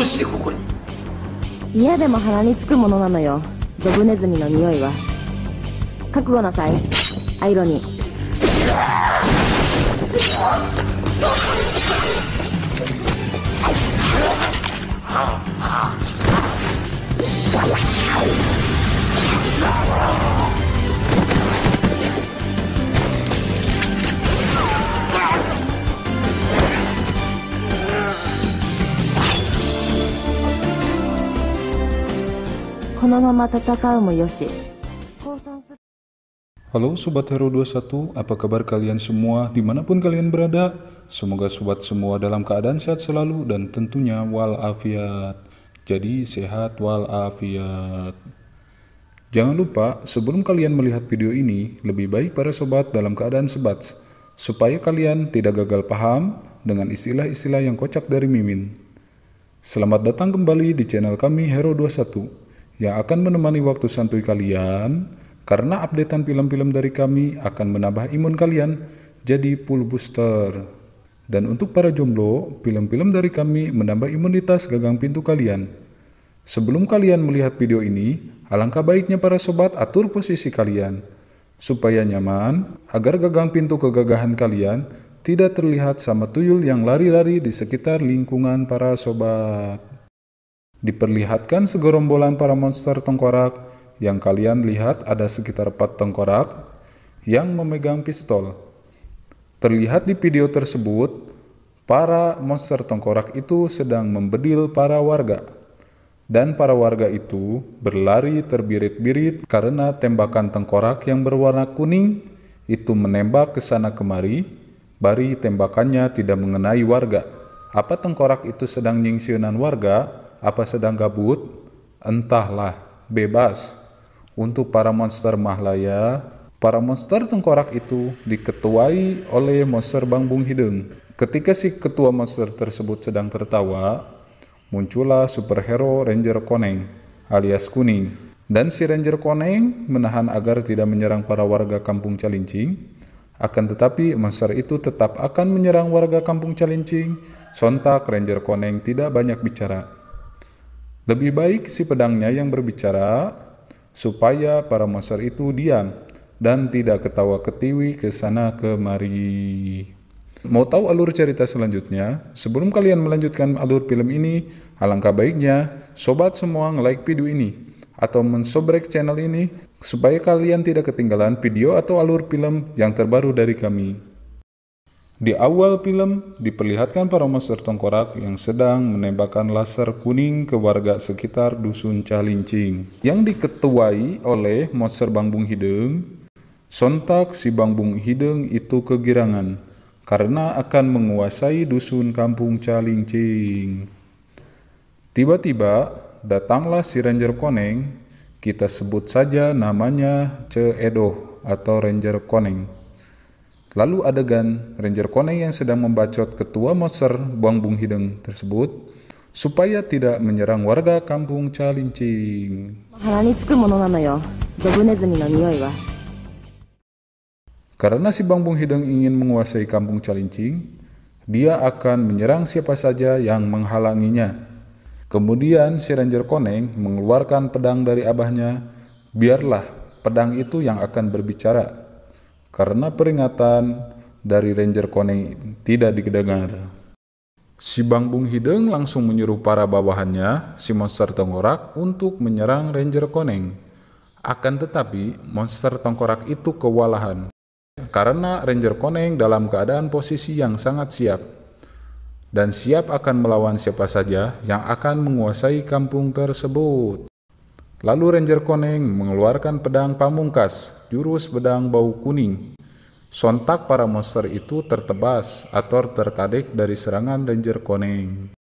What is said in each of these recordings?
うしてここに。嫌でも鼻につくものなのよ、ドブネズミの匂いは。覚悟なさい、アイロニー。このまま戦うもよし。 Halo Sobat Hero 21, apa kabar kalian semua dimanapun kalian berada? Semoga sobat semua dalam keadaan sehat selalu dan tentunya walafiat. Jadi sehat walafiat. Jangan lupa sebelum kalian melihat video ini, lebih baik para sobat dalam keadaan sebat, supaya kalian tidak gagal paham dengan istilah-istilah yang kocak dari Mimin. Selamat datang kembali di channel kami Hero 21 yang akan menemani waktu santuy kalian. Karena updatean film-film dari kami akan menambah imun kalian jadi full booster. Dan untuk para jomblo, film-film dari kami menambah imunitas gagang pintu kalian. Sebelum kalian melihat video ini, alangkah baiknya para sobat atur posisi kalian supaya nyaman, agar gagang pintu kegagahan kalian tidak terlihat sama tuyul yang lari-lari di sekitar lingkungan para sobat. Diperlihatkan segerombolan para monster tengkorak. Yang kalian lihat ada sekitar 4 tengkorak yang memegang pistol. Terlihat di video tersebut, para monster tengkorak itu sedang membedil para warga. Dan para warga itu berlari terbirit-birit karena tembakan tengkorak yang berwarna kuning itu menembak ke sana kemari, bari tembakannya tidak mengenai warga. Apa tengkorak itu sedang nyingsiunan warga, apa sedang gabut? Entahlah, bebas. Untuk para monster mahlaya, para monster tengkorak itu diketuai oleh monster Bangbung Hidung. Ketika si ketua monster tersebut sedang tertawa, muncullah superhero Ranger Koneng alias Kuning. Dan si Ranger Koneng menahan agar tidak menyerang para warga kampung Calincing. Akan tetapi monster itu tetap akan menyerang warga kampung Calincing. Sontak Ranger Koneng tidak banyak bicara. Lebih baik si pedangnya yang berbicara, supaya para monster itu diam dan tidak ketawa ketiwi ke sana kemari. Mau tahu alur cerita selanjutnya? Sebelum kalian melanjutkan alur film ini, alangkah baiknya sobat semua nge-like video ini atau mensubrek channel ini supaya kalian tidak ketinggalan video atau alur film yang terbaru dari kami. Di awal film diperlihatkan para monster tengkorak yang sedang menembakkan laser kuning ke warga sekitar dusun Calincing yang diketuai oleh monster Bangbung Hidung. Sontak si Bangbung Hidung itu kegirangan karena akan menguasai dusun kampung Calincing. Tiba-tiba datanglah si Ranger Koneng, kita sebut saja namanya Ce Edo atau Ranger Koneng. Lalu adegan Ranger Koneng yang sedang membacot ketua monster Bangbung Hidung tersebut supaya tidak menyerang warga kampung Calincing. Karena si Bangbung Hidung ingin menguasai kampung Calincing, dia akan menyerang siapa saja yang menghalanginya. Kemudian si Ranger Koneng mengeluarkan pedang dari abahnya, biarlah pedang itu yang akan berbicara. Karena peringatan dari Ranger Koneng tidak didengar. Si Bangbung Hidung langsung menyuruh para bawahannya, si monster tengkorak, untuk menyerang Ranger Koneng. Akan tetapi, monster tengkorak itu kewalahan. Karena Ranger Koneng dalam keadaan posisi yang sangat siap. Dan siap akan melawan siapa saja yang akan menguasai kampung tersebut. Lalu Ranger Koneng mengeluarkan pedang pamungkas, jurus pedang bau kuning. Sontak para monster itu tertebas atau terkadek dari serangan Ranger Koneng.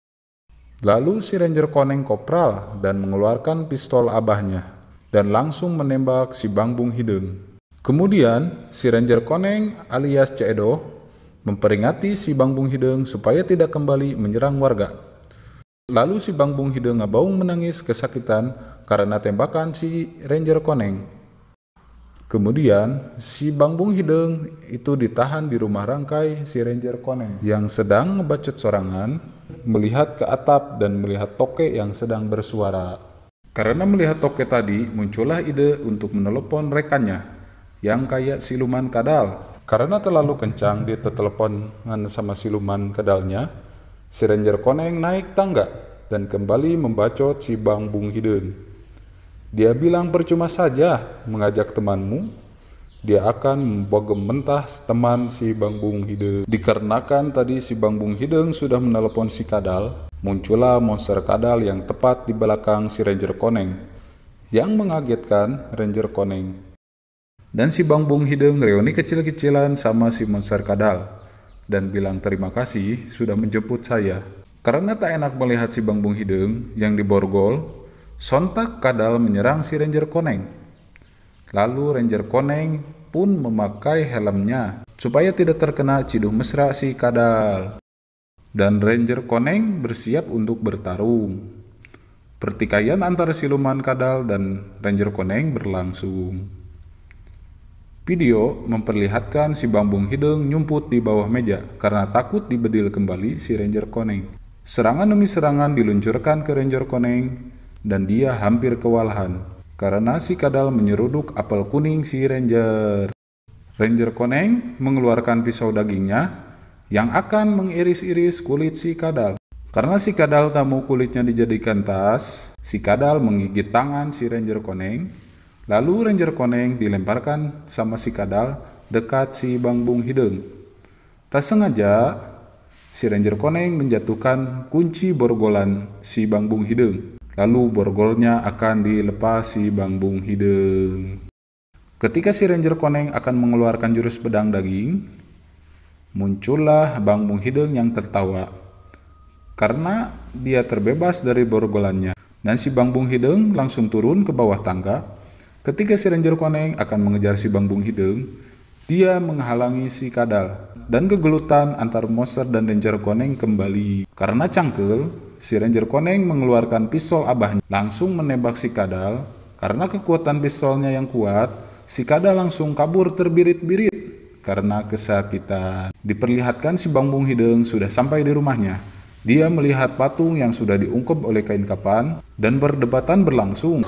Lalu si Ranger Koneng kopral dan mengeluarkan pistol abahnya dan langsung menembak si Bangbung Hidung. Kemudian si Ranger Koneng alias Ce Edo memperingati si Bangbung Hidung supaya tidak kembali menyerang warga. Lalu si Bangbung Hidung ngabaung menangis kesakitan karena tembakan si Ranger Koneng. Kemudian si Bang Bung Hideng itu ditahan di rumah rangkai si Ranger Koneng yang sedang ngebacot sorangan, melihat ke atap dan melihat Toke yang sedang bersuara. Karena melihat Toke tadi, muncullah ide untuk menelepon rekannya yang kayak siluman kadal. Karena terlalu kencang dia terteleponan sama siluman kadalnya, si Ranger Koneng naik tangga dan kembali membacot si Bang Bung Hideng. Dia bilang percuma saja mengajak temanmu, dia akan membogem mentah teman si Bang Bung Hideng. Dikarenakan tadi si Bang Bung Hideng sudah menelepon si kadal, muncullah monster kadal yang tepat di belakang si Ranger Koneng, yang mengagetkan Ranger Koneng. Dan si Bang Bung Hideng reuni kecil-kecilan sama si monster kadal, dan bilang terima kasih sudah menjemput saya. Karena tak enak melihat si Bang Bung Hideng yang diborgol, sontak kadal menyerang si Ranger Koneng. Lalu Ranger Koneng pun memakai helmnya supaya tidak terkena ciduh mesra si kadal. Dan Ranger Koneng bersiap untuk bertarung. Pertikaian antara siluman kadal dan Ranger Koneng berlangsung. Video memperlihatkan si Bang Bung Hideng nyumput di bawah meja karena takut dibedil kembali si Ranger Koneng. Serangan demi serangan diluncurkan ke Ranger Koneng dan dia hampir kewalahan karena si kadal menyeruduk apel kuning si Ranger. Ranger Koneng mengeluarkan pisau dagingnya yang akan mengiris-iris kulit si kadal. Karena si kadal tak mau kulitnya dijadikan tas, si kadal menggigit tangan si Ranger Koneng. Lalu Ranger Koneng dilemparkan sama si kadal dekat si Bang Bung Hideng. Tak sengaja, si Ranger Koneng menjatuhkan kunci borgolan si Bang Bung Hideng. Lalu borgolnya akan dilepas si Bang Bung Hideng. Ketika si Ranger Koneng akan mengeluarkan jurus pedang daging, muncullah Bang Bung Hideng yang tertawa karena dia terbebas dari borgolannya. Dan si Bang Bung Hideng langsung turun ke bawah tangga. Ketika si Ranger Koneng akan mengejar si Bang Bung Hideng, dia menghalangi si kadal dan kegelutan antar monster dan Ranger Koneng kembali. Karena cangkel, si Ranger Koneng mengeluarkan pistol abahnya langsung menembak si kadal. Karena kekuatan pistolnya yang kuat, si kadal langsung kabur terbirit-birit karena kesakitan. Diperlihatkan si Bang Bung Hideng sudah sampai di rumahnya. Dia melihat patung yang sudah diungkep oleh kain kapan dan perdebatan berlangsung.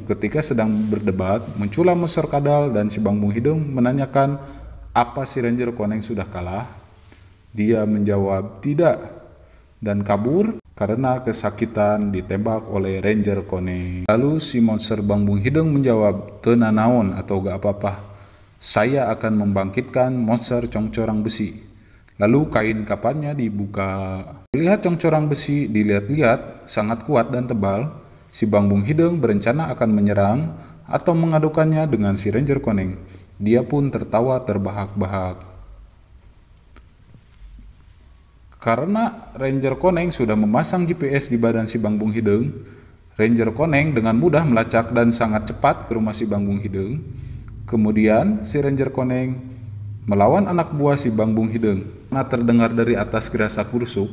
Ketika sedang berdebat, muncullah monster kadal dan si Bang Bung Hideng menanyakan apa si Ranger Koneng sudah kalah. Dia menjawab tidak dan kabur karena kesakitan ditembak oleh Ranger Koneng. Lalu si monster Bang Bung Hideng menjawab teu naon atau gak apa-apa. Saya akan membangkitkan monster congcorang besi. Lalu kain kapannya dibuka. Melihat congcorang besi dilihat-lihat sangat kuat dan tebal. Si Bang Bung Hideng berencana akan menyerang atau mengadukannya dengan si Ranger Koneng. Dia pun tertawa terbahak-bahak. Karena Ranger Koneng sudah memasang GPS di badan si Bang Bung Hideng, Ranger Koneng dengan mudah melacak dan sangat cepat ke rumah si Bang Bung Hideng. Kemudian si Ranger Koneng melawan anak buah si Bang Bung Hideng. Karena terdengar dari atas gerasa kursuk,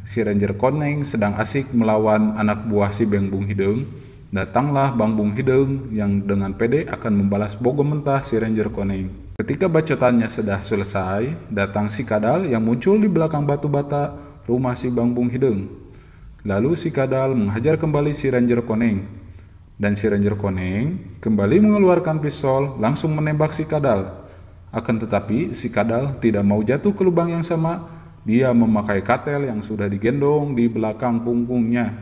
si Ranger Koneng sedang asik melawan anak buah si Bang Bung Hideng. Datanglah Bang Bung Hideng yang dengan pede akan membalas bogem mentah si Ranger Koneng. Ketika bacotannya sudah selesai, datang si kadal yang muncul di belakang batu bata rumah si Bang Bung Hideng. Lalu si kadal menghajar kembali si Ranger Koneng. Dan si Ranger Koneng kembali mengeluarkan pistol langsung menembak si kadal. Akan tetapi si kadal tidak mau jatuh ke lubang yang sama. Dia memakai katel yang sudah digendong di belakang punggungnya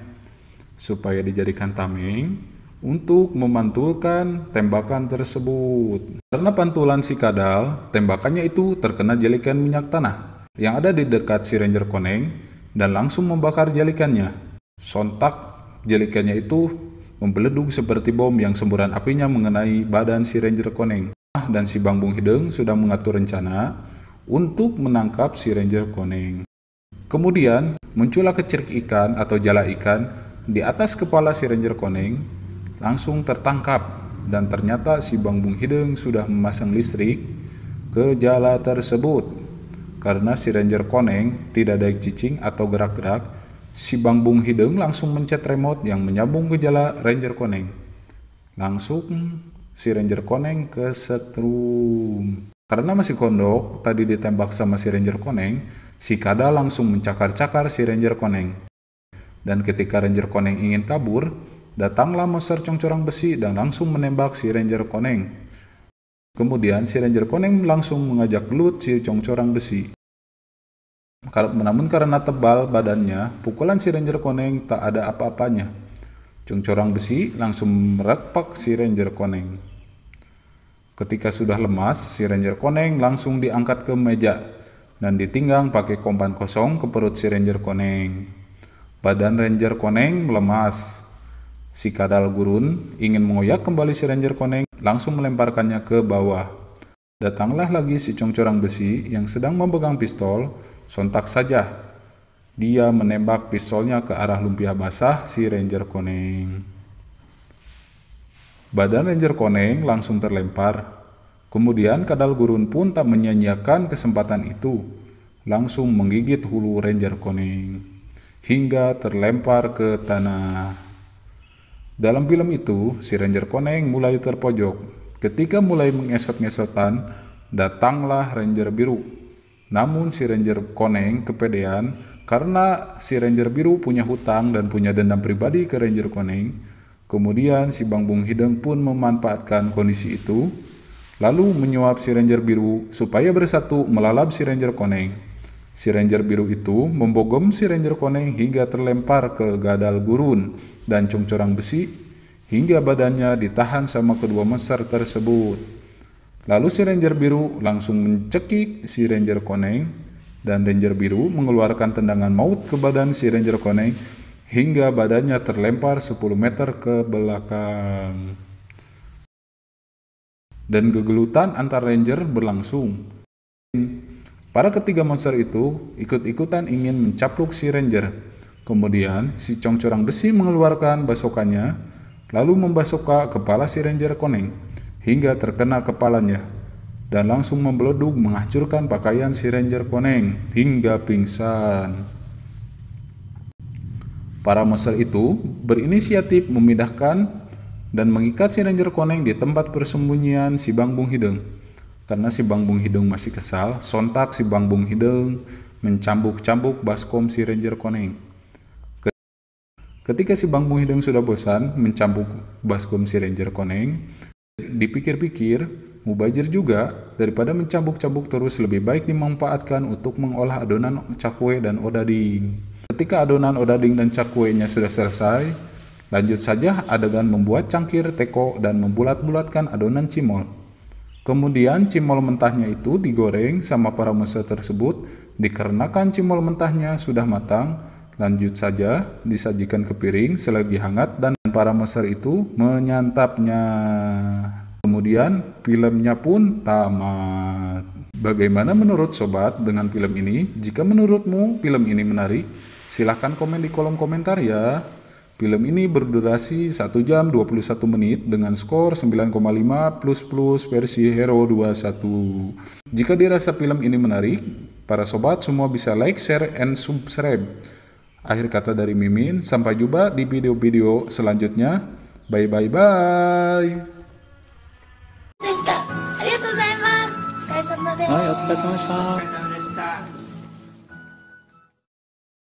supaya dijadikan tameng untuk memantulkan tembakan tersebut. Karena pantulan si kadal, tembakannya itu terkena jalikan minyak tanah yang ada di dekat si Ranger Koneng dan langsung membakar jalikannya. Sontak jalikannya itu membeleduk seperti bom yang semburan apinya mengenai badan si Ranger Koneng. Dan si Bang Bung Hideng sudah mengatur rencana untuk menangkap si Ranger Koneng. Kemudian muncullah kecerik ikan atau jala ikan di atas kepala si Ranger Koneng, langsung tertangkap dan ternyata si Bang Bung Hideng sudah memasang listrik ke jala tersebut. Karena si Ranger Koneng tidak ada cicing atau gerak-gerak, si Bang Bung Hideng langsung mencet remote yang menyambung ke jala Ranger Koneng. Langsung si Ranger Koneng kesetrum. Karena masih kondok, tadi ditembak sama si Ranger Koneng, si Kada langsung mencakar-cakar si Ranger Koneng. Dan ketika Ranger Koneng ingin kabur, datanglah monster congcorang besi dan langsung menembak si Ranger Koneng. Kemudian si Ranger Koneng langsung mengajak gelut si congcorang besi. Namun karena tebal badannya, pukulan si Ranger Koneng tak ada apa-apanya. Congcorang besi langsung merepak si Ranger Koneng. Ketika sudah lemas, si Ranger Koneng langsung diangkat ke meja dan ditinggang pakai kompan kosong ke perut si Ranger Koneng. Badan Ranger Koneng melemas. Si Kadal Gurun ingin mengoyak kembali si Ranger Koneng, langsung melemparkannya ke bawah. Datanglah lagi si congcorang besi yang sedang memegang pistol, sontak saja dia menembak pistolnya ke arah lumpia basah si Ranger Koneng. Badan Ranger Koneng langsung terlempar. Kemudian Kadal Gurun pun tak menyia-nyiakan kesempatan itu, langsung menggigit hulu Ranger Koneng hingga terlempar ke tanah. Dalam film itu, si Ranger Koneng mulai terpojok. Ketika mulai mengesot-ngesotan, datanglah Ranger Biru. Namun si Ranger Koneng kepedean karena si Ranger Biru punya hutang dan punya dendam pribadi ke Ranger Koneng. Kemudian si Bang Bung Hideng pun memanfaatkan kondisi itu, lalu menyuap si Ranger Biru supaya bersatu melalap si Ranger Koneng. Si Ranger Biru itu membogom si Ranger Koneng hingga terlempar ke Kadal Gurun dan congcorang besi hingga badannya ditahan sama kedua monster tersebut. Lalu si Ranger Biru langsung mencekik si Ranger Koneng dan Ranger Biru mengeluarkan tendangan maut ke badan si Ranger Koneng hingga badannya terlempar 10 meter ke belakang. Dan gegelutan antar Ranger berlangsung. Para ketiga monster itu ikut-ikutan ingin mencapluk si Ranger. Kemudian si congcorang besi mengeluarkan basokannya lalu membasoka kepala si Ranger Koneng hingga terkena kepalanya dan langsung membeleduk menghancurkan pakaian si Ranger Koneng hingga pingsan. Para monster itu berinisiatif memindahkan dan mengikat si Ranger Koneng di tempat persembunyian si Bang Bung Hideng. Karena si Bang Bung Hideng masih kesal, sontak si Bang Bung Hideng mencambuk-cambuk baskom si Ranger Koneng. Ketika si Bang Bung Hideng sudah bosan mencambuk baskom si Ranger Koneng, dipikir-pikir, mubazir juga, daripada mencambuk-cambuk terus lebih baik dimanfaatkan untuk mengolah adonan cakwe dan odading. Ketika adonan odading dan cakwenya sudah selesai, lanjut saja adegan membuat cangkir teko dan membulat-bulatkan adonan cimol. Kemudian cimol mentahnya itu digoreng sama para monster tersebut, dikarenakan cimol mentahnya sudah matang, lanjut saja disajikan ke piring selagi hangat dan para monster itu menyantapnya. Kemudian filmnya pun tamat. Bagaimana menurut sobat dengan film ini? Jika menurutmu film ini menarik, silahkan komen di kolom komentar ya. Film ini berdurasi 1 jam 21 menit dengan skor 9,5++ versi Hero 21. Jika dirasa film ini menarik, para sobat semua bisa like, share, and subscribe. Akhir kata dari Mimin, sampai jumpa di video-video selanjutnya. Bye bye bye. でした。ありがとうございます。お疲れ様です。はい、お疲れ様でした。